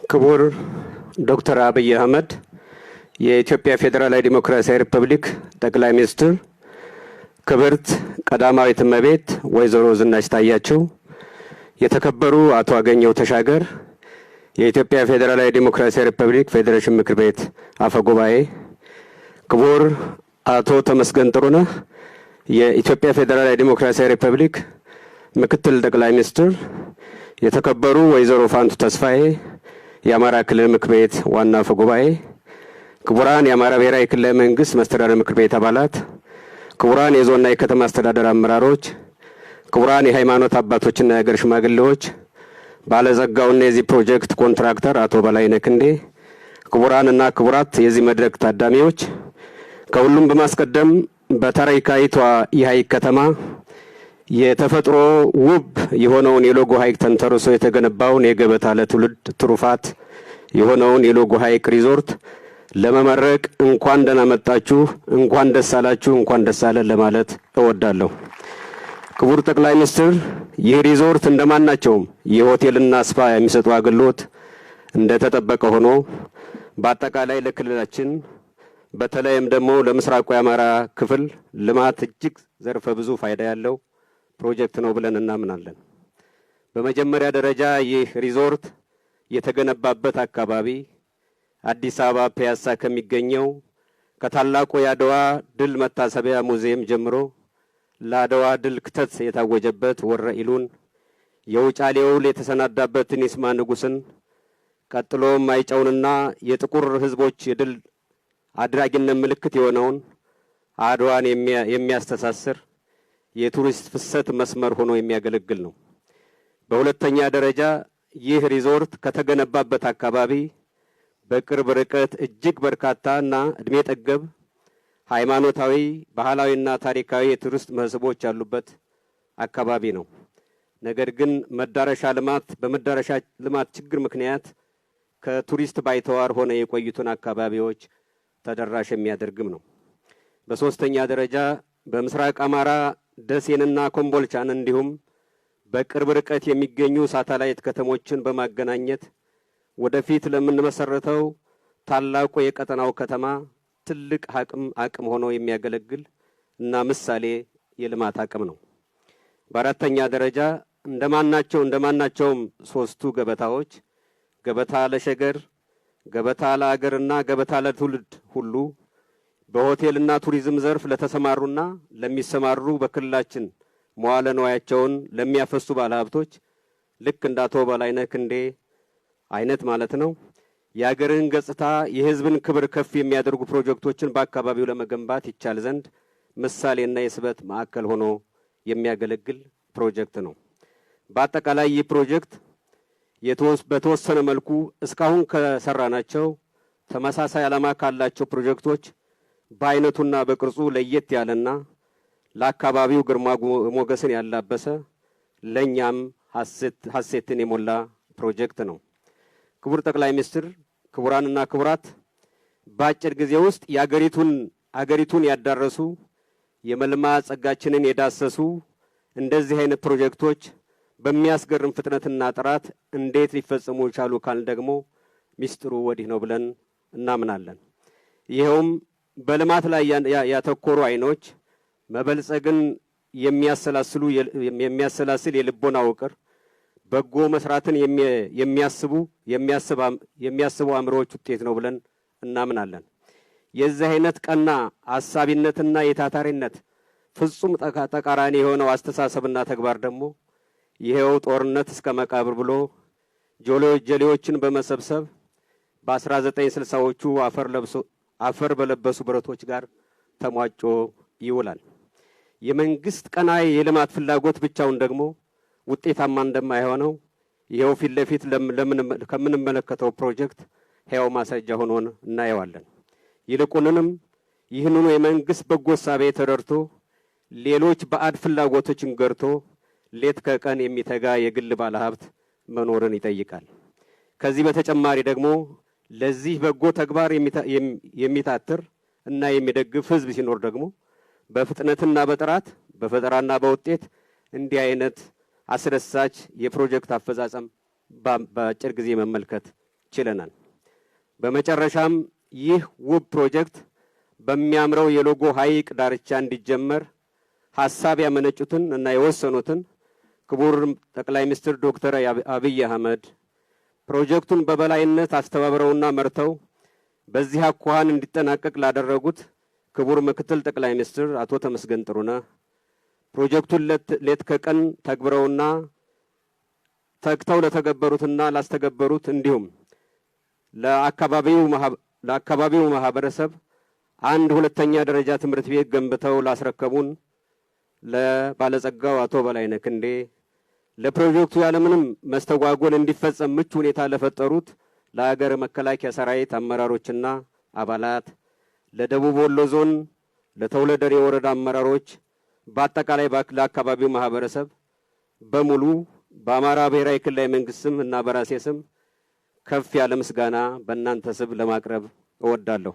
ክቡር ዶክተር አብይ አህመድ የኢትዮጵያ ፌደራላዊ ዲሞክራሲያዊ ሪፐብሊክ ጠቅላይ ሚኒስትር፣ ክብርት ቀዳማዊት እመቤት ወይዘሮ ዝናሽ ታያቸው፣ የተከበሩ አቶ አገኘሁ ተሻገር የኢትዮጵያ ፌደራላዊ ዲሞክራሲያዊ ሪፐብሊክ ፌዴሬሽን ምክር ቤት አፈ ጉባኤ፣ ክቡር አቶ ተመስገን ጥሩነህ የኢትዮጵያ ፌደራላዊ ዲሞክራሲያዊ ሪፐብሊክ ምክትል ጠቅላይ ሚኒስትር፣ የተከበሩ ወይዘሮ ፋንቱ ተስፋዬ የአማራ ክልል ምክር ቤት ዋና አፈ ጉባኤ፣ ክቡራን የአማራ ብሔራዊ ክልላዊ መንግስት መስተዳድር ምክር ቤት አባላት፣ ክቡራን የዞንና የከተማ አስተዳደር አመራሮች፣ ክቡራን የሃይማኖት አባቶችና የሀገር ሽማግሌዎች፣ ባለጸጋውና የዚህ ፕሮጀክት ኮንትራክተር አቶ በላይነህ ክንዴ፣ ክቡራንና ክቡራት የዚህ መድረክ ታዳሚዎች፣ ከሁሉም በማስቀደም በታሪካዊቷ የሐይቅ ከተማ የተፈጥሮ ውብ የሆነውን የሎጎ ሐይቅ ተንተርሶ የተገነባውን የገበታ ለትውልድ ትሩፋት የሆነውን የሎጎ ሐይቅ ሪዞርት ለመመረቅ እንኳን ደህና መጣችሁ፣ እንኳን ደስ አላችሁ፣ እንኳን ደስ አለን ለማለት እወዳለሁ። ክቡር ጠቅላይ ሚኒስትር፣ ይህ ሪዞርት እንደማናቸውም የሆቴልና ስፓ የሚሰጡ አገልግሎት እንደተጠበቀ ሆኖ በአጠቃላይ ለክልላችን በተለይም ደግሞ ለምስራቁ የአማራ ክፍል ልማት እጅግ ዘርፈ ብዙ ፋይዳ ያለው ፕሮጀክት ነው ብለን እናምናለን። በመጀመሪያ ደረጃ ይህ ሪዞርት የተገነባበት አካባቢ አዲስ አበባ ፒያሳ ከሚገኘው ከታላቁ የአድዋ ድል መታሰቢያ ሙዚየም ጀምሮ ለአድዋ ድል ክተት የታወጀበት ወረኢሉን፣ የውጫሌ ውል የተሰናዳበትን ይስማ ንጉስን፣ ቀጥሎም ማይጨውንና የጥቁር ህዝቦች የድል አድራጊነት ምልክት የሆነውን አድዋን የሚያስተሳስር የቱሪስት ፍሰት መስመር ሆኖ የሚያገለግል ነው። በሁለተኛ ደረጃ ይህ ሪዞርት ከተገነባበት አካባቢ በቅርብ ርቀት እጅግ በርካታና እድሜ ጠገብ ሃይማኖታዊ፣ ባህላዊና ታሪካዊ የቱሪስት መስህቦች ያሉበት አካባቢ ነው። ነገር ግን በመዳረሻ ልማት ችግር ምክንያት ከቱሪስት ባይተዋር ሆነ የቆዩትን አካባቢዎች ተደራሽ የሚያደርግም ነው። በሶስተኛ ደረጃ በምስራቅ አማራ ደሴንና ኮምቦልቻን እንዲሁም በቅርብ ርቀት የሚገኙ ሳተላይት ከተሞችን በማገናኘት ወደፊት ለምንመሰረተው ታላቁ የቀጠናው ከተማ ትልቅ አቅም ሆኖ የሚያገለግል እና ምሳሌ የልማት አቅም ነው። በአራተኛ ደረጃ እንደማናቸውም ሶስቱ ገበታዎች ገበታ ለሸገር፣ ገበታ ለአገርና ገበታ ለትውልድ ሁሉ በሆቴልና ቱሪዝም ዘርፍ ለተሰማሩና ለሚሰማሩ በክልላችን መዋለ ንዋያቸውን ለሚያፈሱ ባለሀብቶች ልክ እንደ አቶ በላይነህ ክንዴ አይነት ማለት ነው የአገርን ገጽታ የህዝብን ክብር ከፍ የሚያደርጉ ፕሮጀክቶችን በአካባቢው ለመገንባት ይቻል ዘንድ ምሳሌና የስበት ማዕከል ሆኖ የሚያገለግል ፕሮጀክት ነው። በአጠቃላይ ይህ ፕሮጀክት በተወሰነ መልኩ እስካሁን ከሰራናቸው ተመሳሳይ ዓላማ ካላቸው ፕሮጀክቶች በአይነቱና በቅርጹ ለየት ያለና ለአካባቢው ግርማ ሞገስን ያላበሰ ለኛም ሐሴትን የሞላ ፕሮጀክት ነው። ክቡር ጠቅላይ ሚኒስትር፣ ክቡራንና ክቡራት፣ በአጭር ጊዜ ውስጥ አገሪቱን ያዳረሱ የመልማት ጸጋችንን የዳሰሱ እንደዚህ አይነት ፕሮጀክቶች በሚያስገርም ፍጥነትና ጥራት እንዴት ሊፈጸሙ ይቻሉ ካል ደግሞ ሚስጥሩ ወዲህ ነው ብለን እናምናለን። ይሄውም በልማት ላይ ያተኮሩ አይኖች መበልጸግን የሚያሰላስል የልቦና ውቅር፣ በጎ መስራትን የሚያስቡ አእምሮዎች ውጤት ነው ብለን እናምናለን። የዚህ አይነት ቀና አሳቢነትና የታታሪነት ፍጹም ተቃራኒ የሆነው አስተሳሰብና ተግባር ደግሞ ይሄው ጦርነት እስከ መቃብር ብሎ ጀሌዎችን በመሰብሰብ በ1960ዎቹ አፈር በለበሱ ብረቶች ጋር ተሟጮ ይውላል። የመንግስት ቀናይ የልማት ፍላጎት ብቻውን ደግሞ ውጤታማ እንደማይሆነው ይሄው ፊት ለፊት ከምንመለከተው ፕሮጀክት ሕያው ማስረጃ ሆኖን እናየዋለን። ይልቁንንም ይህንኑ የመንግስት በጎ እሳቤ ተረድቶ ሌሎች ባዕድ ፍላጎቶችን ገርቶ ሌት ከቀን የሚተጋ የግል ባለሀብት መኖርን ይጠይቃል። ከዚህ በተጨማሪ ደግሞ ለዚህ በጎ ተግባር የሚታትር እና የሚደግፍ ህዝብ ሲኖር ደግሞ በፍጥነትና በጥራት በፈጠራና በውጤት እንዲህ አይነት አስደሳች የፕሮጀክት አፈጻጸም በአጭር ጊዜ መመልከት ችለናል። በመጨረሻም ይህ ውብ ፕሮጀክት በሚያምረው የሎጎ ሐይቅ ዳርቻ እንዲጀመር ሐሳብ ያመነጩትን እና የወሰኑትን ክቡር ጠቅላይ ሚኒስትር ዶክተር አብይ አህመድ ፕሮጀክቱን በበላይነት አስተባብረውና መርተው በዚህ አኳኋን እንዲጠናቀቅ ላደረጉት ክቡር ምክትል ጠቅላይ ሚኒስትር አቶ ተመስገን ጥሩነህ ፕሮጀክቱን ሌት ከቀን ተግብረውና ተግተው ለተገበሩትና ላስተገበሩት እንዲሁም ለአካባቢው ማህበረሰብ አንድ ሁለተኛ ደረጃ ትምህርት ቤት ገንብተው ላስረከቡን ለባለጸጋው አቶ በላይነህ ክንዴ ለፕሮጀክቱ ያለምንም መስተጓጎል እንዲፈጸም ምቹ ሁኔታ ለፈጠሩት ለሀገር መከላከያ ሰራዊት አመራሮችና አባላት ለደቡብ ወሎ ዞን ለተውለደሬ ወረዳ አመራሮች በአጠቃላይ ለአካባቢው ማህበረሰብ በሙሉ በአማራ ብሔራዊ ክልላዊ መንግስት ስም እና በራሴ ስም ከፍ ያለ ምስጋና በእናንተ ስም ለማቅረብ እወዳለሁ።